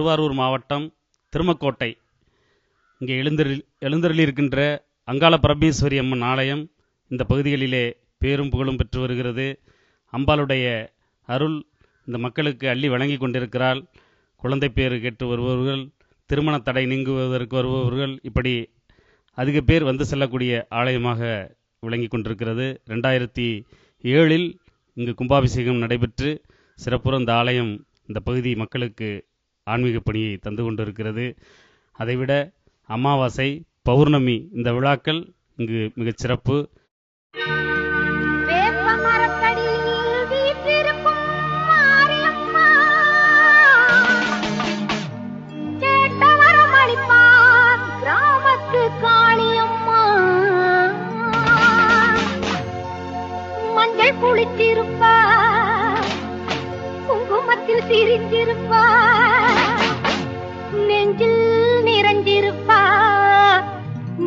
திருவாரூர் மாவட்டம் திருமக்கோட்டை இங்கே எழுந்தருளியிருக்கின்ற அங்காள பரமேஸ்வரி அம்மன் ஆலயம் இந்த பகுதிகளிலே பேரும் புகழும் பெற்று வருகிறது. அம்பாளுடைய அருள் இந்த மக்களுக்கு அள்ளி வழங்கி கொண்டிருக்கிறாள். குழந்தை பேறு கேட்டு வருபவர்கள், திருமண தடை நீங்குவதற்கு வருபவர்கள், இப்படி அதிக பேர் வந்து செல்லக்கூடிய ஆலயமாக விளங்கி கொண்டிருக்கிறது. 2007 இங்கு கும்பாபிஷேகம் நடைபெற்று சிறப்புற இந்த ஆலயம் இந்த பகுதி மக்களுக்கு ஆன்மீக பணியை தந்து கொண்டிருக்கிறது. அதைவிட அமாவாசை, பௌர்ணமி இந்த விழாக்கள் இங்கு மிகச் சிறப்பு. மஞ்சள் குளித்திருப்பா, குங்குமத்தில் சிரித்திருப்பா, நெஞ்சில் நிறைஞ்சிருப்பா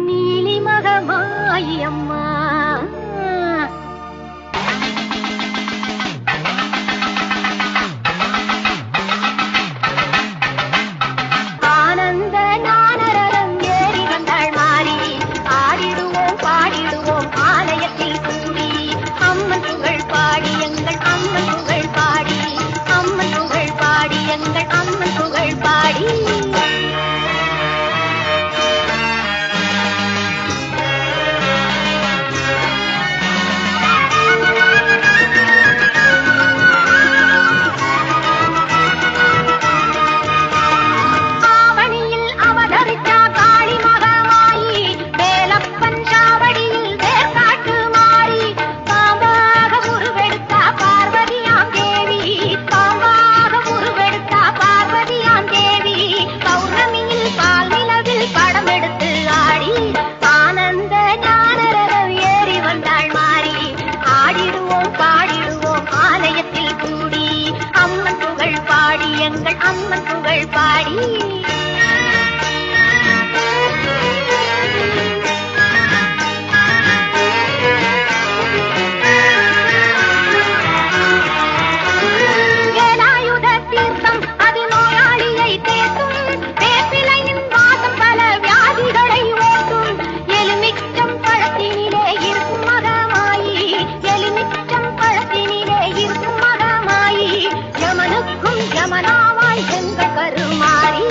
நீலி மகமாயி அம்மா. ஆனந்த ஞானரதம் ஏறி வந்தாள் மாறி, ஆடிடுவோம் பாடிடுவோம் ஆலயத்தில் கூடி. அம்மன் புகழ் பாடி எங்கள் அம்மன் புகழ் பாடி, அம்மன் புகழ் பாடி எங்கள் அம்மன் புகழ் பாடி. அம்மன் புகழ் பாடி. வேலாயுத தீர்த்தம் அது நோயாளியை தேற்றும், வேப்பிலையின் வாசம் பல வியாதிகளை ஓட்டும். எலுமிச்சம் பழத்தினிலே இருக்கும் மகமாயி, எலுமிச்சம் பழத்தினிலே இருக்கும் மகமாயி. யமனுக்கும் யமனாவாய் எங்கள் கருமாறி.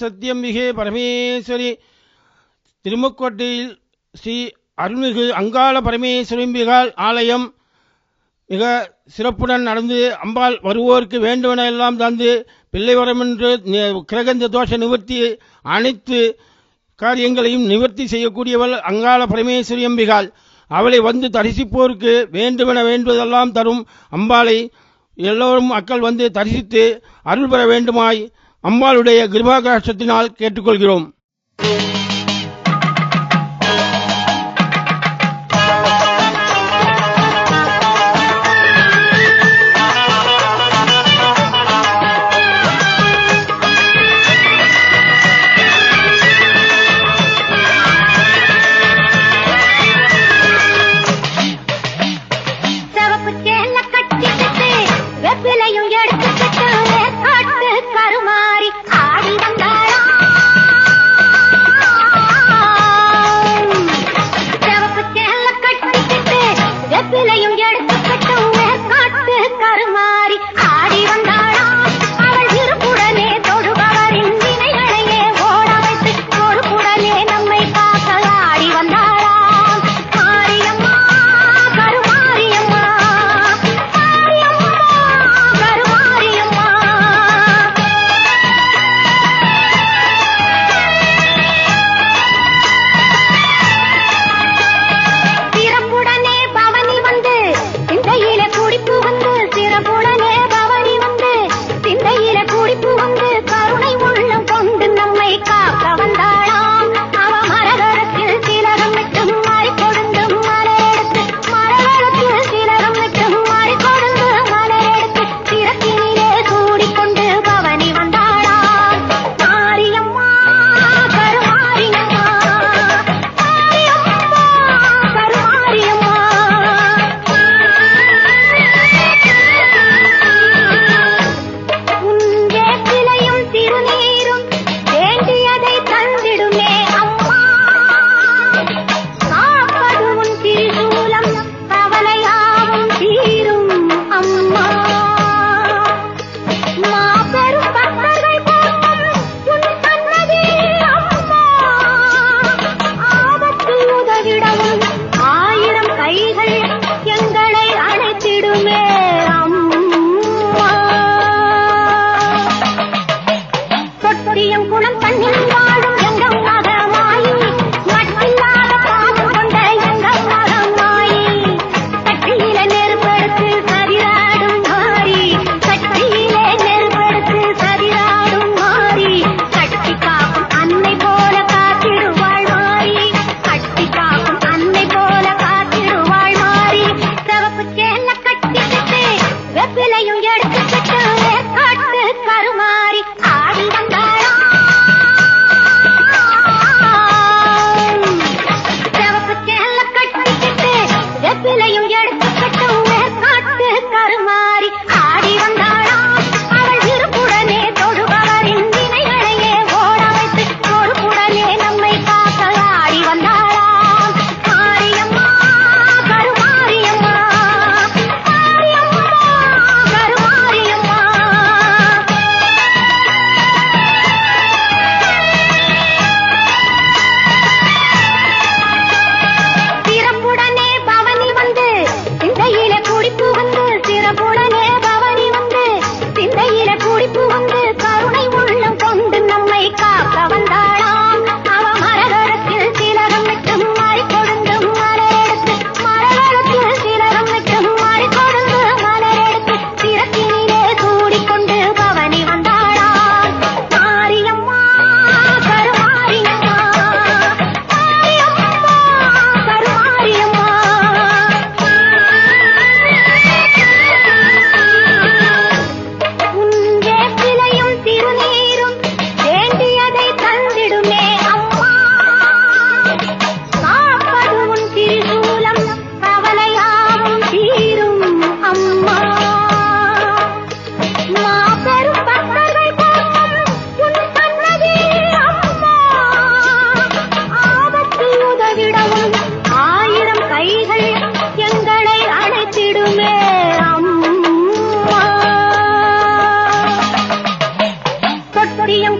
சத்தியம்பிகே பரமேஸ்வரி திருமுக்கோட்டையில் ஸ்ரீ அருள்மிகு அங்காள பரமேஸ்வரிம்பிகாள் ஆலயம் மிக சிறப்புடன் நடந்து அம்பாள் வருவோருக்கு வேண்டுவன எல்லாம் தந்து பிள்ளை வரமென்று கிரகந்த தோஷ நிவர்த்தி அனைத்து காரியங்களையும் நிவர்த்தி செய்யக்கூடியவள் அங்காள பரமேஸ்வரி அம்பிகாள். அவளை வந்து தரிசிப்போருக்கு வேண்டுவன வேண்டுவதெல்லாம் தரும் அம்பாளை எல்லோரும் மக்கள் வந்து தரிசித்து அருள் பெற வேண்டுமாய் அம்பாளுடைய கிருபாகடாட்சத்தினால் கேட்டுக்கொள்கிறோம்.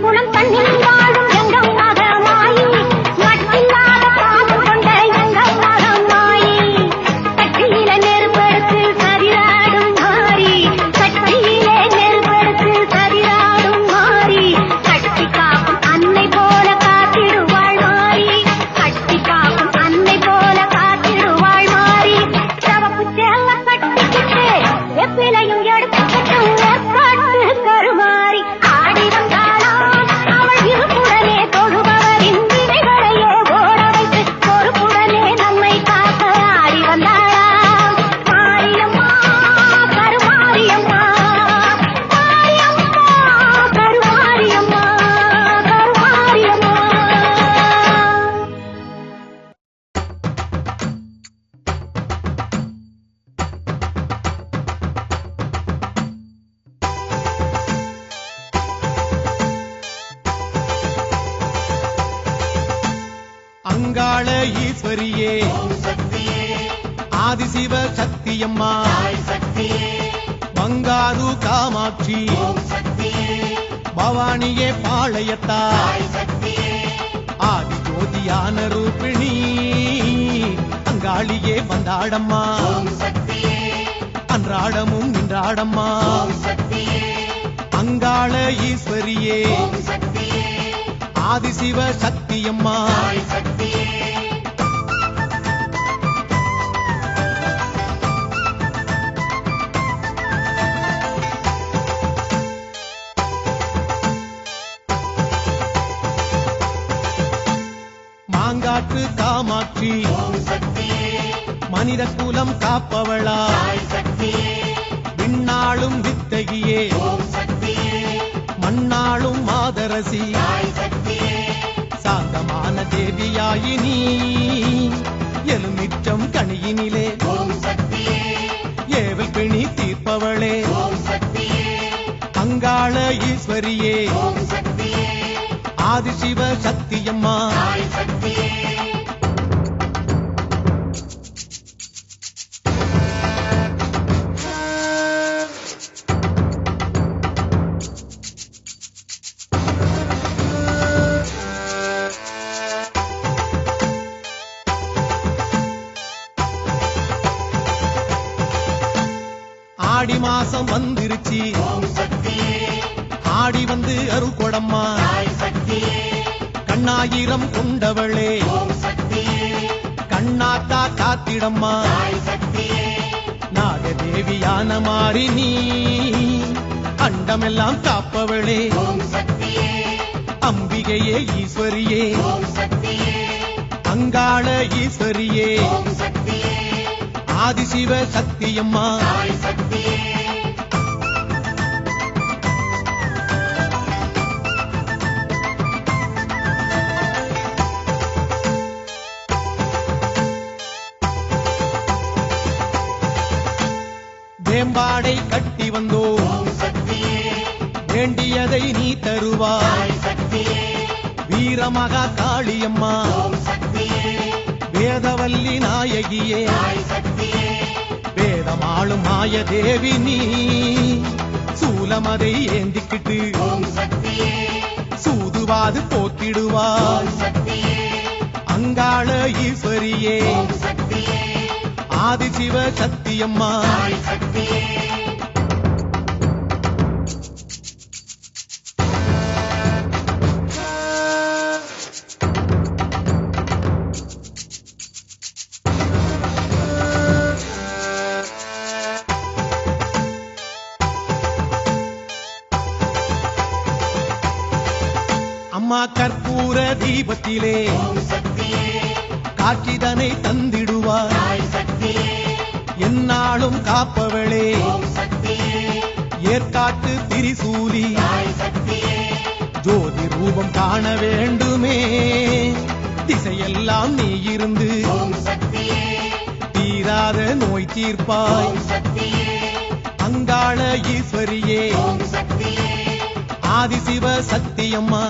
குளம் தண்ணீர் அங்காள ஈஸ்வரியே ஆதிசிவ சக்தியம்மா பங்காரு காமாட்சி பவானியே பாளையத்தாய் ஆதி ஜோதியான ரூபிணி அங்காளியே வந்தாடம்மா அன்றாடமும் நின்றாடம்மா அங்காள ஈஸ்வரியே ஆதிசிவ சக்தியம்மா மாங்காட்டு காமாட்சி மனித குலம் காப்பவளா விண்ணாளும் வித்தகியே மண்ணாளும் மாதரசி சாந்தமான தேவியாயினி எலுமிச்சம் கனியினிலே ஏவல் பிணி தீர்ப்பவளே அங்காள ஈஸ்வரியே ஆதிசிவ சக்தியம்மா ஆடி மாசம் வந்துருச்சு ஆடி வந்து அருள் கொடம்மா கண்ணாயிரம் கொண்டவளே கண்ணாத்தா காத்திடம்மா நாகதேவியான மாறி நீ அண்டமெல்லாம் காப்பவளே அம்பிகையே ஈஸ்வரியே அங்காள ஈஸ்வரியே ஆதிசிவ சக்தியம்மா வேம்பாடை கட்டி வந்தோம் வேண்டியதை நீ தருவாய் வீரமகா காளியம்மா வேதவல்லி நாயகியே வேதமாளும் மாய தேவி நீ சூலமதை ஏந்திக்கிட்டு சூதுவாது போக்கிடுவாய் அங்காள ஈஸ்வரியே ஆதிசிவ சக்தியம்மா அம்மா கற்பூர தீபத்திலே காட்சிதனை தந்திடுவாய் என்னாலும் காப்பவளே ஏற்காட்டு திரிசூலி ஜோதி ரூபம் காண வேண்டுமே திசையெல்லாம் நீ இருந்து தீராத நோய் தீர்ப்பாய் அங்காள ஈஸ்வரியே ஆதிசிவ சக்தியம்மா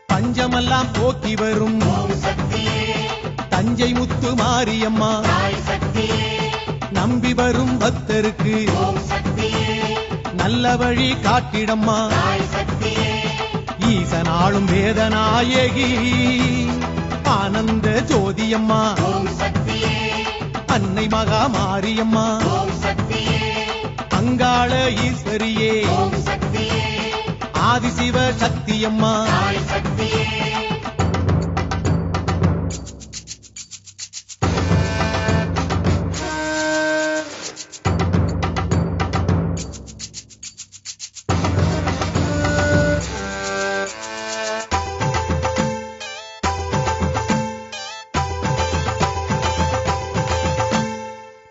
பஞ்சமெல்லாம் போக்கி வரும் தஞ்சை முத்து மாரியம்மா நம்பி வரும் பக்தருக்கு நல்ல வழி காட்டிடம்மா ஈசனாளும் வேதநாயகி ஆனந்த ஜோதியம்மா அன்னை மகா மாரியம்மா அங்காள ஈஸ்வரியே ஆதிசிவ சக்தியம்மா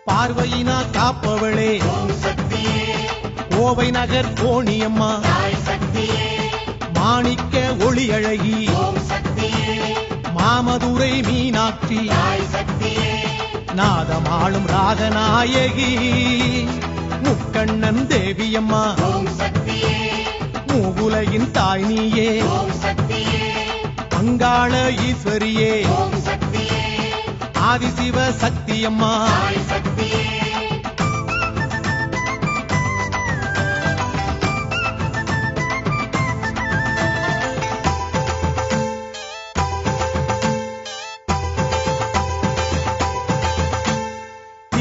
பார்வையினா காப்பவளே கோவை நகர் கோணியம்மா மாணிக்க ஒளி அழகி மாம மாமதுரை மீனாட்சி நாதமாளும் ராகநாயகி முக்கண்ணன் தேவியம்மா மூவுலகின் தாய் நீயே அங்காள ஈஸ்வரியே ஆதிசிவ சக்தியம்மா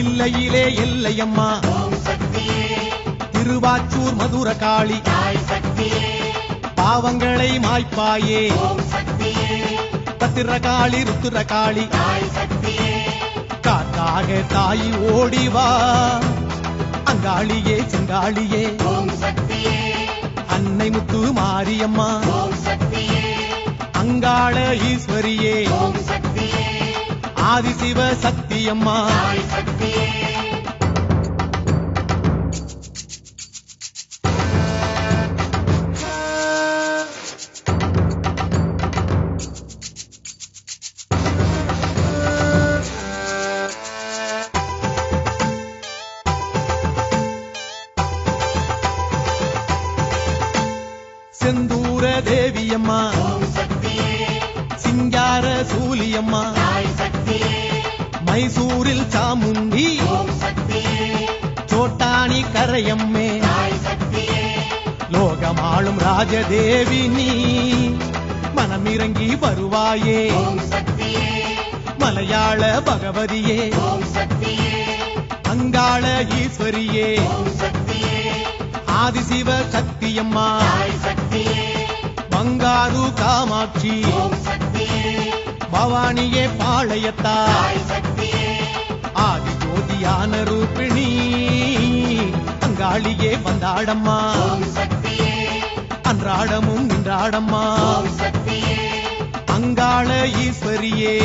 இல்லையிலே எல்லையம்மா திருவாச்சூர் மதுர காளி பாவங்களை மாய்ப்பாயே பத்திரகாளி ருத்துரகாளி காத்தாக தாயி ஓடிவா அங்காளியே செங்காளியே அன்னை முத்து மாரியம்மா அங்காள ஈஸ்வரியே ஆதிசிவ சக்தியம்மா செந்தூர தேவியம்மா சிங்கார சூலியம்மா மைசூரில் சாமுண்டி சோட்டாணி கரையம்மே லோகமாளும் ராஜதேவி நீ மனமிறங்கி வருவாயே மலையாள பகவதியே அங்காள ஈஸ்வரியே ஆதிசிவ சக்தியம்மா பங்காரு காமாட்சி பவானியே பாளையத்தா ஆதி ஜோதியான ரூபிணி அங்காளியே வந்தாடம்மா அன்றாடமும் நின்றாடம்மா அங்காள ஈஸ்வரியே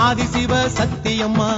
ஆதிசிவ சக்தியம்மா